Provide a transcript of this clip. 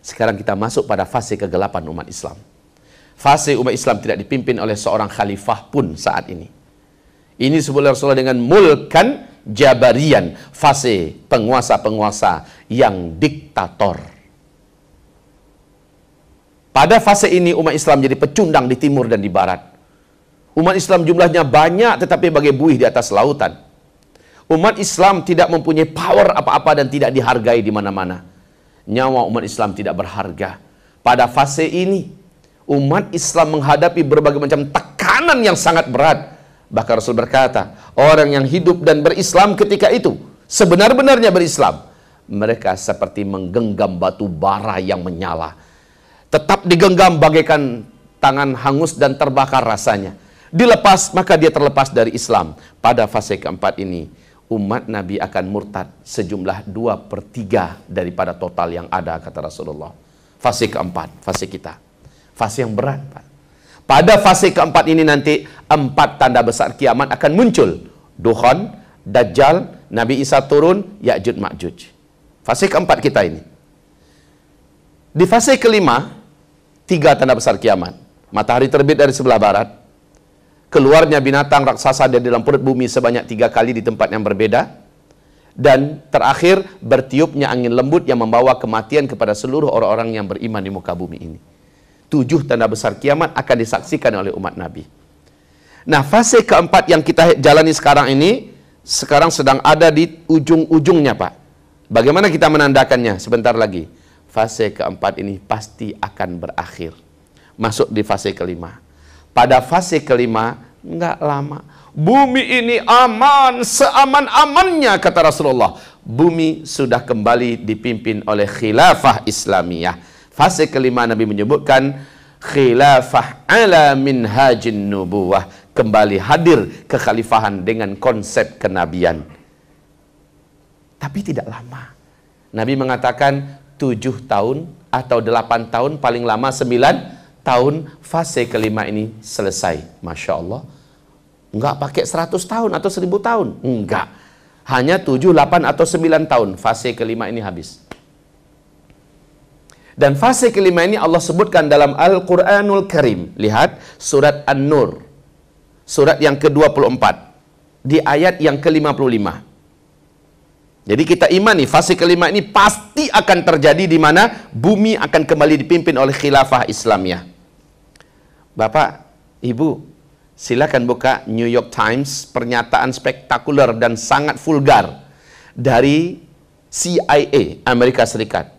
Sekarang kita masuk pada fase kegelapan umat Islam. Fase umat Islam tidak dipimpin oleh seorang khalifah pun saat ini. Ini disebut oleh Rasulullah dengan mulkan jabarian, fase penguasa-penguasa yang diktator. Pada fase ini umat Islam jadi pecundang di timur dan di barat. Umat Islam jumlahnya banyak tetapi bagai buih di atas lautan. Umat Islam tidak mempunyai power apa-apa dan tidak dihargai di mana-mana. Nyawa umat Islam tidak berharga. Pada fase ini umat Islam menghadapi berbagai macam tekanan yang sangat berat. Bahkan Rasul berkata, orang yang hidup dan berislam ketika itu, sebenar-benarnya berislam, mereka seperti menggenggam batu bara yang menyala. Tetap digenggam bagaikan tangan hangus dan terbakar rasanya. Dilepas, maka dia terlepas dari Islam. Pada fase keempat ini, umat Nabi akan murtad sejumlah 2/3 daripada total yang ada, kata Rasulullah. Fase keempat, fase kita. Fase yang berat, Pak. Pada fase keempat ini nanti 4 tanda besar kiamat akan muncul. Duhan, Dajjal, Nabi Isa turun, Ya'juj Ma'juj. Fase keempat kita ini. Di fase kelima, 3 tanda besar kiamat. Matahari terbit dari sebelah barat. Keluarnya binatang raksasa dari dalam perut bumi sebanyak 3 kali di tempat yang berbeda. Dan terakhir, bertiupnya angin lembut yang membawa kematian kepada seluruh orang-orang yang beriman di muka bumi ini. 7 tanda besar kiamat akan disaksikan oleh umat Nabi. Nah, fase keempat yang kita jalani sekarang ini, sekarang sedang ada di ujung-ujungnya, Pak. Bagaimana kita menandakannya? Sebentar lagi. Fase keempat ini pasti akan berakhir. Masuk di fase kelima. Pada fase kelima, enggak lama. Bumi ini aman, seaman-amannya, kata Rasulullah. Bumi sudah kembali dipimpin oleh khilafah Islamiyah. Fase kelima Nabi menyebutkan khilafah ala minhajin nubuwah, kembali hadir kekhalifahan dengan konsep kenabian. Tapi tidak lama. Nabi mengatakan 7 tahun atau 8 tahun, paling lama 9 tahun fase kelima ini selesai. Masya Allah. Enggak pakai 100 tahun atau 1000 tahun. Enggak. Hanya 7, 8 atau 9 tahun fase kelima ini habis. Dan fase kelima ini Allah sebutkan dalam Al-Quranul Karim. Lihat surat An-Nur, surat yang ke-24, di ayat yang ke-55. Jadi kita imani fase kelima ini pasti akan terjadi, di mana bumi akan kembali dipimpin oleh khilafah Islamiyah. Bapak, Ibu, silakan buka New York Times, pernyataan spektakuler dan sangat vulgar dari CIA Amerika Serikat.